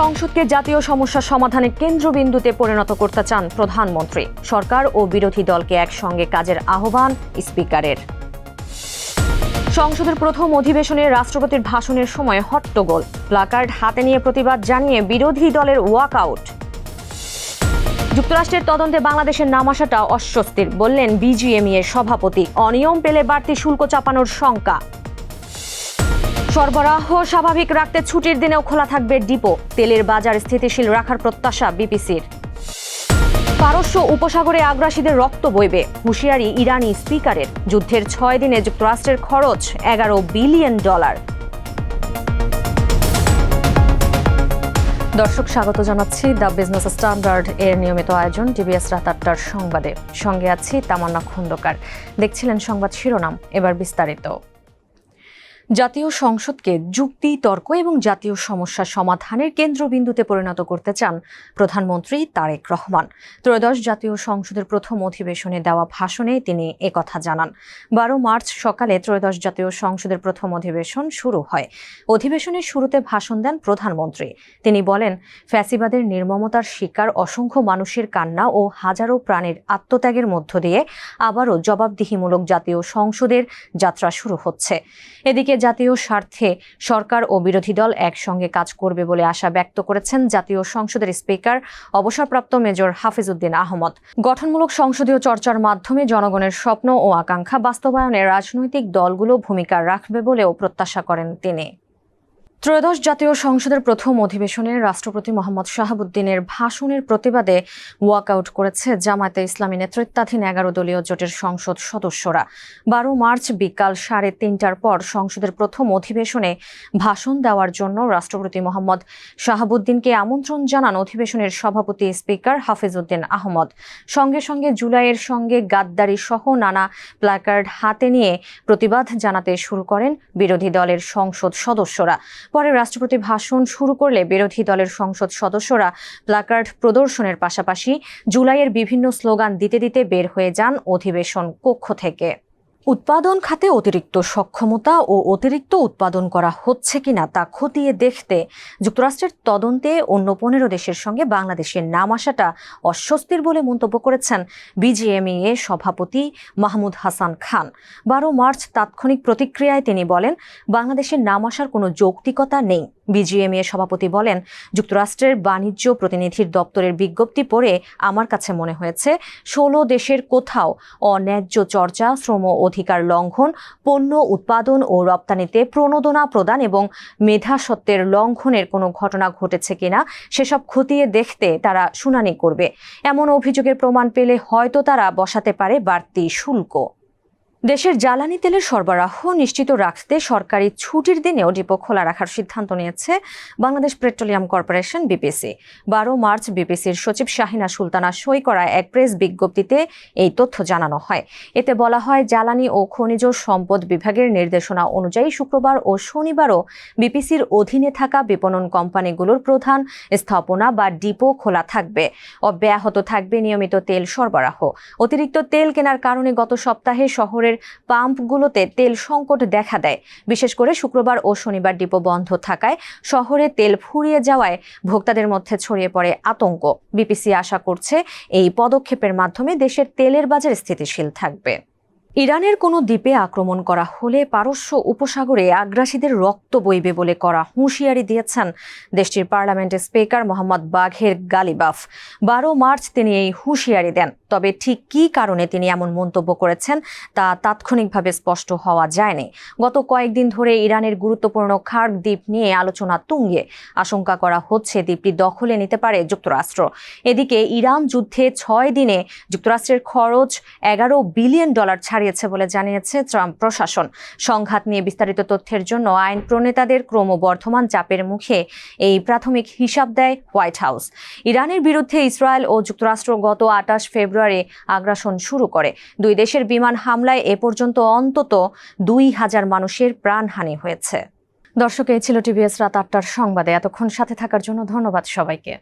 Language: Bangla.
সংসদকে জাতীয় সমস্যা সমাধানের কেন্দ্রবিন্দুতে পরিণত করতে চান প্রধানমন্ত্রী। সরকার ও বিরোধী দলকে একসঙ্গে কাজের আহ্বান স্পিকারের। সংসদের প্রথম অধিবেশনে রাষ্ট্রপতির ভাষণের সময় হট্টগোল, প্লাকার্ড হাতে নিয়ে প্রতিবাদ জানিয়ে বিরোধী দলের ওয়াকআউট। যুক্তরাষ্ট্রের তদন্তে বাংলাদেশের নাম আসাটা অস্বস্তির, বললেন বিজিএমইএর সভাপতি। অনিয়ম পেলে বাড়তি শুল্ক চাপানোর শঙ্কা। সরবরাহ স্বাভাবিক রাখতে ছুটির দিনেও খোলা থাকবে ডিপো। তেলের বাজার স্থিতিশীল রাখার প্রত্যাশা বিপিসির। পারস্য উপসাগরে আগ্রাসীদের রক্ত বইবে, হুঁশিয়ারি ইরানি স্পিকারের। যুদ্ধের 6 দিনে যুক্তরাষ্ট্রের খরচ $11 বিলিয়ন। দর্শক, স্বাগত জানাচ্ছি দ্য বিজনেস স্ট্যান্ডার্ড এর নিয়মিত আয়োজন টিভিএস রাত 8টার সংবাদে। সঙ্গে আছি তামান্না খন্দকার। দেখছিলেন সংবাদ শিরোনাম, এবার বিস্তারিত। জাতীয় সংসদকে যুক্তি, তর্ক এবং জাতীয় সমস্যা সমাধানের কেন্দ্রবিন্দুতে পরিণত করতে চান প্রধানমন্ত্রী তারেক রহমান। ত্রয়োদশ জাতীয় সংসদের প্রথম অধিবেশনে দেওয়া ভাষণে তিনি একথা জানান। 12 মার্চ সকালে ত্রয়োদশ জাতীয় সংসদের প্রথম অধিবেশন শুরু হয়। অধিবেশনের শুরুতে ভাষণ দেন প্রধানমন্ত্রী। তিনি বলেন, ফ্যাসিবাদের নির্মমতার শিকার অসংখ্য মানুষের কান্না ও হাজারো প্রাণের আত্মত্যাগের মধ্য দিয়ে আবারও জবাবদিহিমূলক জাতীয় সংসদের যাত্রা শুরু হচ্ছে। এদিকে জাতীয় স্বার্থে সরকার ও বিরোধী দল একসঙ্গে কাজ করবে বলে আশা ব্যক্ত করেছেন জাতীয় সংসদের স্পিকার অবসরপ্রাপ্ত মেজর হাফিজ উদ্দিন আহমদ। গঠনমূলক সংসদীয় চর্চার মাধ্যমে জনগণের স্বপ্ন ও আকাঙ্ক্ষা বাস্তবায়নে রাজনৈতিক দলগুলো ভূমিকা রাখবে বলেও প্রত্যাশা করেন তিনি। ত্রয়োদশ জাতীয় সংসদের প্রথম অধিবেশনে রাষ্ট্রপতি মোহাম্মদ শাহাবুদ্দিনের ভাষণের প্রতিবাদে ওয়াকআউট করেছে জামায়াতে ইসলামী নেতৃত্বাধীন 11 দলীয় জোটের সংসদ সদস্যরা। 12 মার্চ বিকাল 3:30টার পর সংসদের প্রথম অধিবেশনে ভাষণ দেওয়ার জন্য রাষ্ট্রপতি মোহাম্মদ শাহাবুদ্দিনকে আমন্ত্রণ জানান অধিবেশনের সভাপতি স্পিকার হাফিজ উদ্দিন আহমদ। সঙ্গে সঙ্গে জুলাইয়ের সঙ্গে গাদ্দারি সহ নানা প্ল্যাকার্ড হাতে নিয়ে প্রতিবাদ জানাতে শুরু করেন বিরোধী দলের সংসদ সদস্যরা। পরে রাষ্ট্রপতি ভাষণ শুরু করলে বিরোধী দলের সংসদ সদস্যরা প্ল্যাকার্ড প্রদর্শনের পাশাপাশি জুলাইয়ের বিভিন্ন স্লোগান দিতে দিতে বের হয়ে যান অধিবেশন কক্ষ থেকে। উৎপাদন খাতে অতিরিক্ত সক্ষমতা ও অতিরিক্ত উৎপাদন করা হচ্ছে কিনা তা খতিয়ে দেখতে যুক্তরাষ্ট্রের তদন্তে অন্য 15 দেশের সঙ্গে বাংলাদেশের নাম আসাটা অস্বস্তির বলে মন্তব্য করেছেন বিজিএমইএ সভাপতি মাহমুদ হাসান খান। 12 মার্চ তাৎক্ষণিক প্রতিক্রিয়ায় তিনি বলেন, বাংলাদেশের নাম আসার কোনো যৌক্তিকতা নেই। বিজিএমইএ সভাপতি বলেন, যুক্তরাষ্ট্রের বাণিজ্য প্রতিনিধির দপ্তরের বিজ্ঞপ্তি পড়ে আমার কাছে মনে হয়েছে 16 দেশের কোথাও অন্যায্য চর্চা, শ্রম অধিকার লঙ্ঘন, পণ্য উৎপাদন ও রপ্তানিতে প্রণোদনা প্রদান এবং মেধাস্বত্বের লঙ্ঘনের কোনো ঘটনা ঘটেছে কিনা সেসব খতিয়ে দেখতে তারা শুনানি করবে। এমন অভিযোগের প্রমাণ পেলে হয়তো তারা বসাতে পারে বাড়তি শুল্ক। দেশের জ্বালানি তেলের সরবরাহ নিশ্চিত রাখতে সরকারি ছুটির দিনেও ডিপো খোলা রাখার সিদ্ধান্ত নিয়েছে বাংলাদেশ পেট্রোলিয়াম কর্পোরেশন বিপিসি। 12 মার্চ বিপিসির সচিব শাহিনা সুলতানা সই করা এক প্রেস বিজ্ঞপ্তিতে এই তথ্য জানানো হয়। এতে বলা হয়, জ্বালানি ও খনিজ সম্পদ বিভাগের নির্দেশনা অনুযায়ী শুক্রবার ও শনিবারও বিপিসির অধীনে থাকা বিপণন কোম্পানিগুলোর প্রধান স্থাপনা বা ডিপো খোলা থাকবে। অব্যাহত থাকবে নিয়মিত তেল সরবরাহ। অতিরিক্ত তেল কেনার কারণে গত সপ্তাহে শহরের পাম্পগুলোতে তেল সংকট দেখা দেয়। বিশেষ করে শুক্রবার ও শনিবার ডিপো বন্ধ থাকায় শহরে তেল ফুরিয়ে যাওয়ায় ভোক্তাদের মধ্যে ছড়িয়ে পড়ে আতঙ্ক। বিপিসি আশা করছে এই পদক্ষেপের মাধ্যমে দেশের তেলের বাজার স্থিতিশীল থাকবে। ইরানের কোনো দ্বীপে আক্রমণ করা হলে পারস্য উপসাগরে আগ্রাসীদের রক্ত বইবে বলে করা হুঁশিয়ারি দিয়েছেন দেশটির পার্লামেন্টের স্পিকার মোহাম্মদ বাঘের গালিবাফ। 12 মার্চ তিনি এই হুঁশিয়ারি দেন। তবে ঠিক কী কারণে তিনি এমন মন্তব্য করেছেন তা তাৎক্ষণিকভাবে স্পষ্ট হওয়া যায়নি। গত কয়েকদিন ধরে ইরানের গুরুত্বপূর্ণ খার্গ দ্বীপ নিয়ে আলোচনা তুঙ্গে। আশঙ্কা করা হচ্ছে দ্বীপটি দখলে নিতে পারে যুক্তরাষ্ট্র। এদিকে ইরান যুদ্ধে 6 দিনে যুক্তরাষ্ট্রের খরচ $11 বিলিয়ন ছাড়িয়েছে বলে জানিয়েছে ট্রাম্প প্রশাসন। সংঘাত নিয়ে বিস্তারিত তথ্যের জন্য আইন প্রণেতাদের ক্রমবর্ধমান চাপের মুখে এই প্রাথমিক হিসাব দেয় হোয়াইট হাউস। ইরানের বিরুদ্ধে ইসরায়েল ও যুক্তরাষ্ট্র গত 28 ফেব্রুয়ারি আগ্রাসন শুরু করে। দুই দেশের বিমান হামলায় এ পর্যন্ত অন্তত 2000 মানুষের প্রাণহানি হয়েছে। দর্শক, এই ছিল টিভিএস রাত 8টার সংবাদে। এতক্ষণ সাথে থাকার জন্য ধন্যবাদ সবাইকে।